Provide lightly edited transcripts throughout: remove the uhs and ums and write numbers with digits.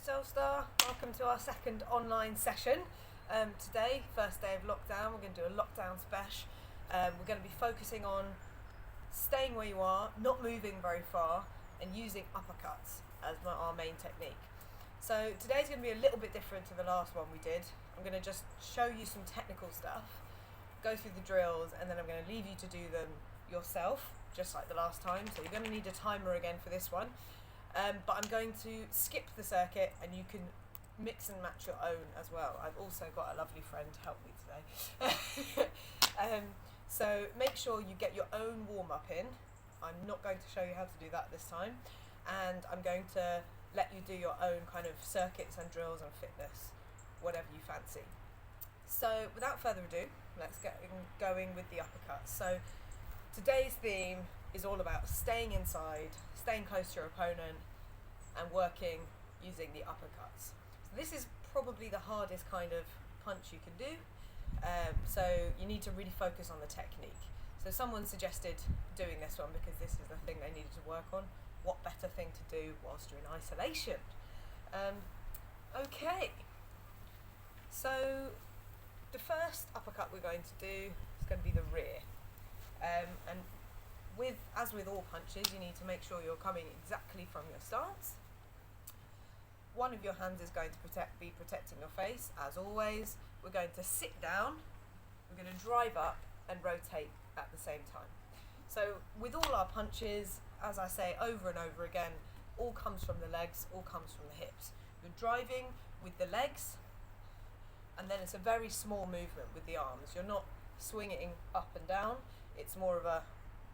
Solstar, welcome to our second online session. Today, first day of lockdown, we're going to do a lockdown special. We're going to be focusing on staying where you are, not moving very far, and using uppercuts as our main technique. So today's going to be a little bit different to the last one we did. I'm going to just show you some technical stuff, go through the drills, and then I'm going to leave you to do them yourself, just like the last time. So you're going to need a timer again for this one. But I'm going to skip the circuit and you can mix and match your own as well. I've also got a lovely friend to help me today. So make sure you get your own warm-up in. I'm not going to show you how to do that this time, and I'm going to let you do your own kind of circuits and drills and fitness, whatever you fancy. So without further ado, let's get going with the uppercuts. So today's theme is all about staying inside, staying close to your opponent, and working using the uppercuts. So this is probably the hardest kind of punch you can do, so you need to really focus on the technique. So someone suggested doing this one because this is the thing they needed to work on. What better thing to do whilst you're in isolation? Okay, so the first uppercut we're going to do is going to be the rear, and as with all punches, you need to make sure you're coming exactly from your stance. One of your hands is going to be protecting your face, as always. We're going to sit down, we're going to drive up and rotate at the same time. So with all our punches, as I say over and over again, all comes from the legs, all comes from the hips. You're driving with the legs, and then it's a very small movement with the arms. You're not swinging up and down, it's more of a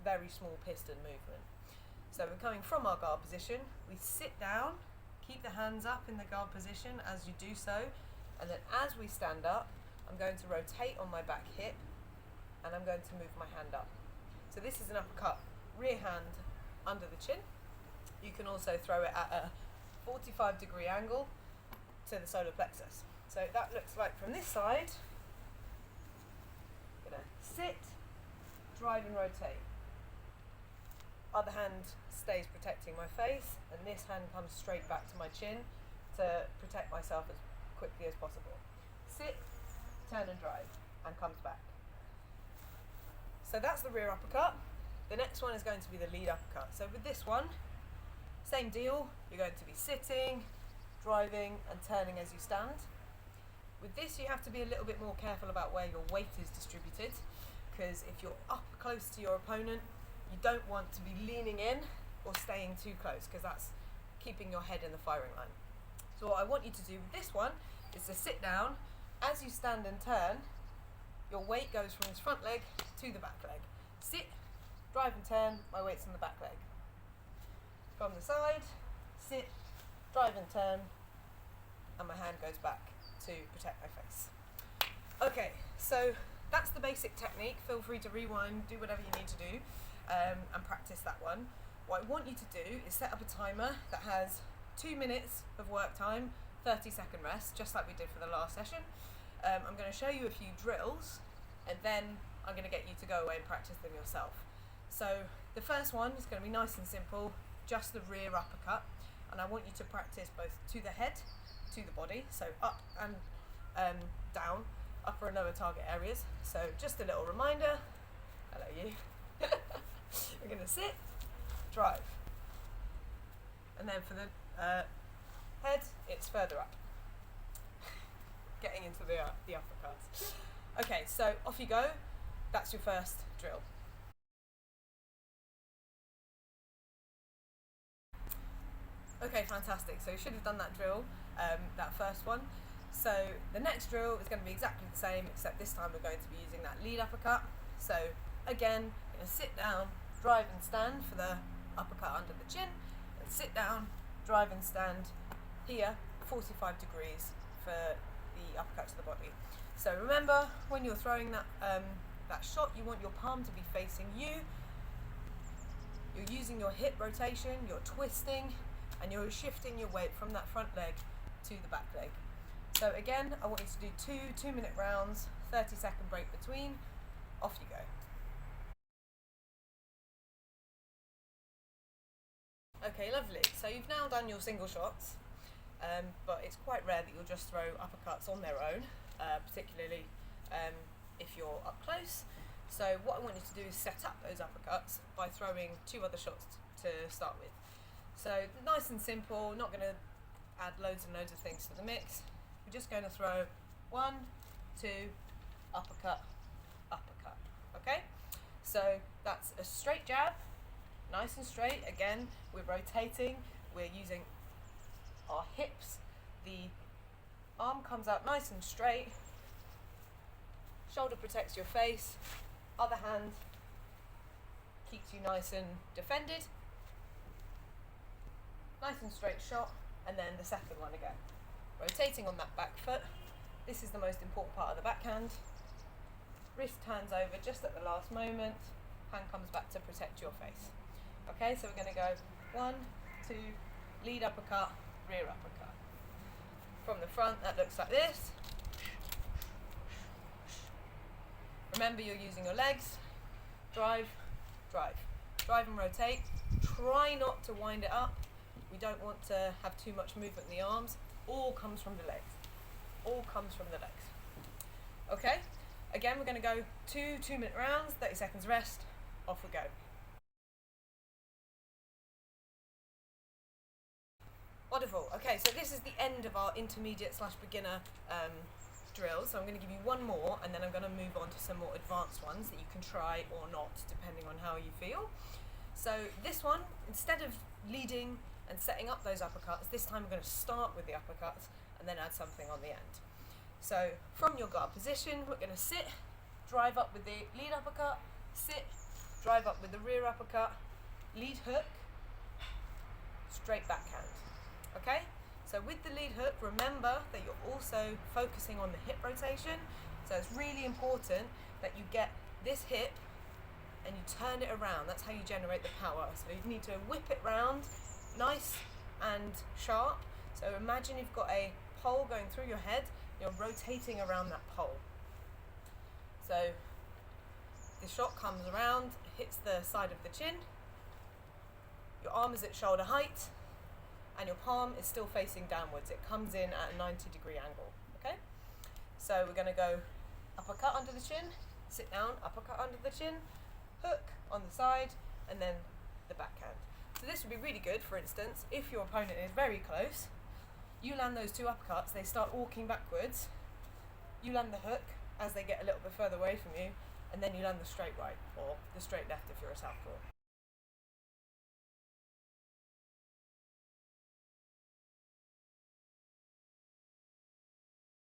very small piston movement. So we're coming from our guard position, we sit down, keep the hands up in the guard position as you do so, and then as we stand up, I'm going to rotate on my back hip and I'm going to move my hand up. So this is an uppercut, rear hand under the chin. You can also throw it at a 45-degree angle to the solar plexus. So that looks like from this side, I'm going to sit, drive and rotate. Other hand stays protecting my face, and this hand comes straight back to my chin to protect myself as quickly as possible. Sit, turn and drive, and comes back. So that's the rear uppercut. The next one is going to be the lead uppercut. So with this one, same deal, you're going to be sitting, driving and turning as you stand. With this you have to be a little bit more careful about where your weight is distributed, because if you're up close to your opponent, you don't want to be leaning in or staying too close, because that's keeping your head in the firing line. So what I want you to do with this one is to sit down. As you stand and turn, your weight goes from this front leg to the back leg. Sit, drive and turn, my weight's on the back leg. From the side, sit, drive and turn, and my hand goes back to protect my face. Okay, so that's the basic technique. Feel free to rewind, do whatever you need to do, and practice that one. What I want you to do is set up a timer that has 2 minutes of work time, 30-second rest, just like we did for the last session. I'm going to show you a few drills, and then I'm going to get you to go away and practice them yourself. So the first one is going to be nice and simple, just the rear uppercut, and I want you to practice both to the head, to the body, so up and down, upper and lower target areas. So just a little reminder, hello you, we're going to sit, drive, and then for the head, it's further up, getting into the uppercuts. Okay, so off you go, that's your first drill. Okay, fantastic, so you should have done that drill, that first one. So the next drill is going to be exactly the same, except this time we're going to be using that lead uppercut. So again, you're going to sit down, drive and stand for the uppercut under the chin, and sit down, drive and stand here, 45 degrees for the uppercut to the body. So remember, when you're throwing that shot, you want your palm to be facing you. You're using your hip rotation, you're twisting, and you're shifting your weight from that front leg to the back leg. So again, I want you to do two 2-minute rounds, 30-second break between. Off you go. Okay, lovely. So you've now done your single shots. but it's quite rare that you'll just throw uppercuts on their own, particularly if you're up close. So what I want you to do is set up those uppercuts by throwing 2 other shots to start with. So nice and simple, not going to add loads and loads of things to the mix. We're just going to throw 1, 2, uppercut, uppercut. Okay? So that's a straight jab, nice and straight. Again, we're rotating, we're using our hips. The arm comes out nice and straight, shoulder protects your face, other hand keeps you nice and defended. Nice and straight shot, and then the second one again. Rotating on that back foot. This is the most important part of the backhand. Wrist turns over just at the last moment, hand comes back to protect your face. Okay, so we're going to go 1, 2, lead uppercut, rear uppercut. From the front, that looks like this. Remember, you're using your legs. Drive, drive. Drive and rotate. Try not to wind it up. We don't want to have too much movement in the arms. All comes from the legs. All comes from the legs. Okay? Again, we're going to go 2 2-minute rounds, 30 seconds rest. Off we go. Wonderful. Okay, so this is the end of our intermediate/beginner drills. So I'm going to give you one more, and then I'm going to move on to some more advanced ones that you can try or not, depending on how you feel. So this one, instead of leading and setting up those uppercuts, this time we're going to start with the uppercuts and then add something on the end. So from your guard position, we're going to sit, drive up with the lead uppercut, sit, drive up with the rear uppercut, lead hook, straight backhand. Okay? So with the lead hook, remember that you're also focusing on the hip rotation. So it's really important that you get this hip and you turn it around. That's how you generate the power. So you need to whip it round, nice and sharp. So imagine you've got a pole going through your head, you're rotating around that pole. So the shot comes around, hits the side of the chin, your arm is at shoulder height, and your palm is still facing downwards. It comes in at a 90-degree angle. Okay? So we're going to go uppercut under the chin, sit down, uppercut under the chin, hook on the side, and then the backhand. So this would be really good, for instance, if your opponent is very close, you land those 2 uppercuts, they start walking backwards, you land the hook as they get a little bit further away from you, and then you land the straight right, or the straight left if you're a southpaw.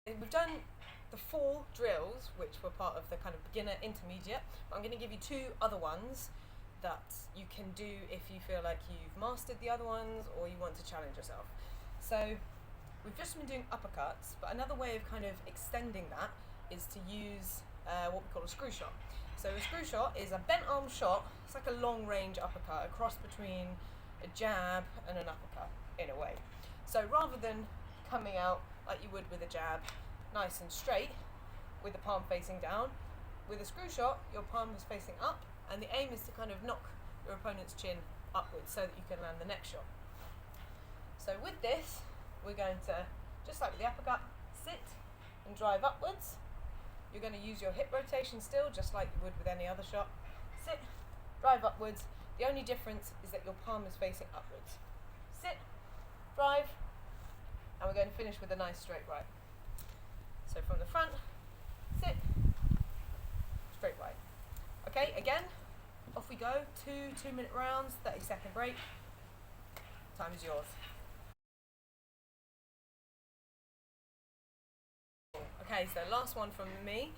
We've done the 4 drills, which were part of the kind of beginner intermediate. I'm going to give you 2 other ones that you can do if you feel like you've mastered the other ones or you want to challenge yourself. So we've just been doing uppercuts, but another way of kind of extending that is to use what we call a screw shot. So a screw shot is a bent arm shot. It's like a long range uppercut, a cross between a jab and an uppercut in a way. So rather than coming out like you would with a jab, nice and straight, with the palm facing down, with a screw shot, your palm is facing up, and the aim is to kind of knock your opponent's chin upwards so that you can land the next shot. So with this, we're going to, just like with the uppercut, sit and drive upwards. You're going to use your hip rotation still, just like you would with any other shot. Sit, drive upwards. The only difference is that your palm is facing upwards. Sit, drive, and we're going to finish with a nice straight right. So from the front, sit, straight right. Okay, again, off we go. 2 2-minute rounds, 30-second break. Time is yours. Okay, so last one from me.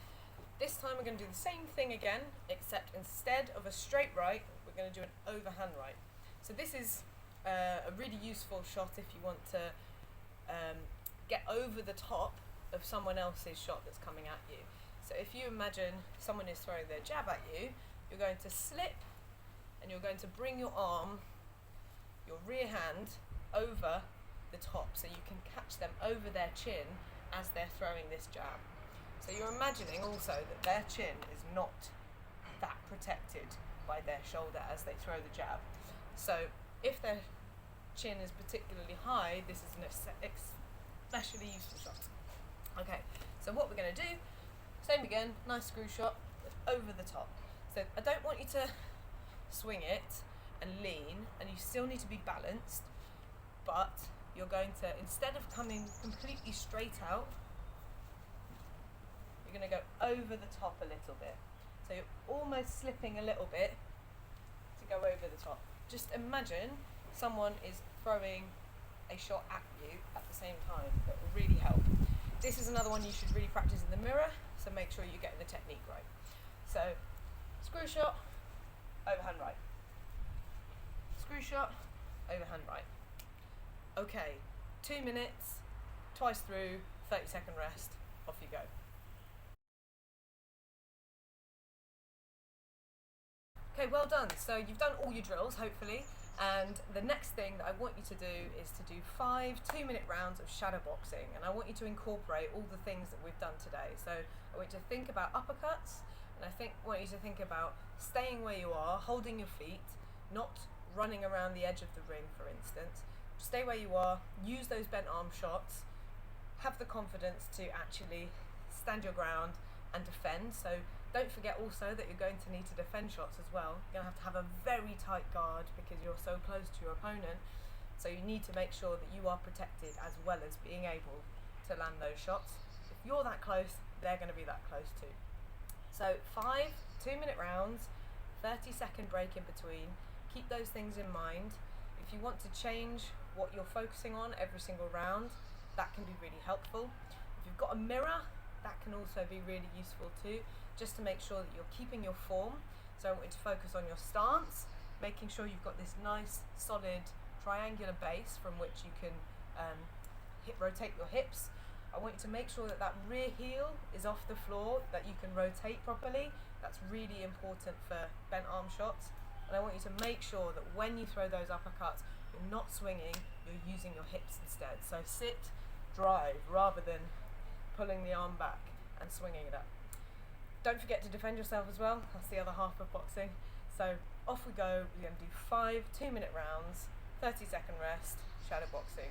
This time we're going to do the same thing again, except instead of a straight right, we're going to do an overhand right. So this is a really useful shot if you want to get over the top of someone else's shot that's coming at you. So if you imagine someone is throwing their jab at you, you're going to slip and you're going to bring your arm, your rear hand, over the top so you can catch them over their chin as they're throwing this jab. So you're imagining also that their chin is not that protected by their shoulder as they throw the jab. So if their chin is particularly high, this is an especially useful shot. Okay, so what we're going to do, same again, nice screw shot, over the top. So I don't want you to swing it and lean, and you still need to be balanced, but you're going to, instead of coming completely straight out, you're going to go over the top a little bit. So you're almost slipping a little bit to go over the top. Just imagine someone is throwing a shot at you at the same time. That will really help. This is another one you should really practice in the mirror, so make sure you're getting the technique right. So, screw shot, overhand right. Screw shot, overhand right. Okay, 2 minutes, twice through, 30-second rest, off you go. Okay, well done. So you've done all your drills, hopefully, and the next thing that I want you to do is to do 5 2-minute rounds of shadow boxing, and I want you to incorporate all the things that we've done today. So I want you to think about uppercuts, and I want you to think about staying where you are, holding your feet, not running around the edge of the ring, for instance. Stay where you are, use those bent arm shots, have the confidence to actually stand your ground and defend. So don't forget also that you're going to need to defend shots as well. You're going to have a very tight guard because you're so close to your opponent. So you need to make sure that you are protected as well as being able to land those shots. If you're that close, they're going to be that close too. So 5 2-minute rounds, 30-second break in between. Keep those things in mind. If you want to change what you're focusing on every single round, that can be really helpful. If you've got a mirror, that can also be really useful too, just to make sure that you're keeping your form. So I want you to focus on your stance, making sure you've got this nice solid triangular base from which you can rotate your hips. I want you to make sure that that rear heel is off the floor, that you can rotate properly. That's really important for bent arm shots. And I want you to make sure that when you throw those uppercuts, you're not swinging, you're using your hips instead. So sit, drive, rather than pulling the arm back and swinging it up. Don't forget to defend yourself as well. That's the other half of boxing. So off we go. We're going to do 5 2-minute rounds, 30-second rest, shadow boxing.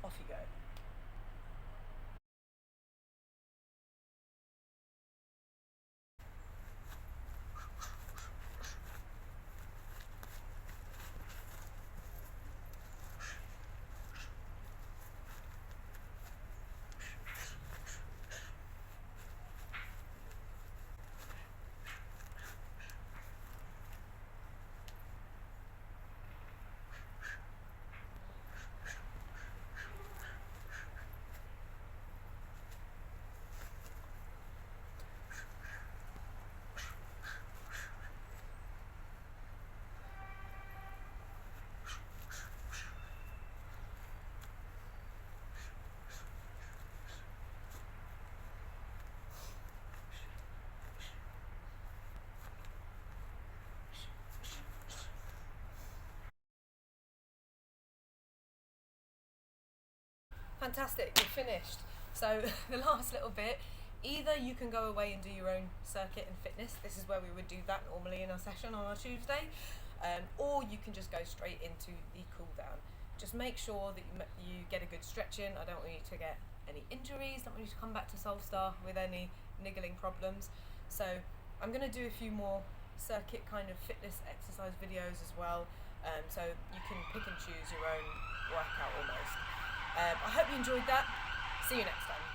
Off you go. Fantastic, you're finished. So the last little bit, either you can go away and do your own circuit and fitness. This is where we would do that normally in our session on our Tuesday, or you can just go straight into the cool down. Just make sure that you get a good stretch in. I don't want you to get any injuries, don't want you to come back to Solstar with any niggling problems. So I'm going to do a few more circuit kind of fitness exercise videos as well, so you can pick and choose your own workout almost. I hope you enjoyed that. See you next time.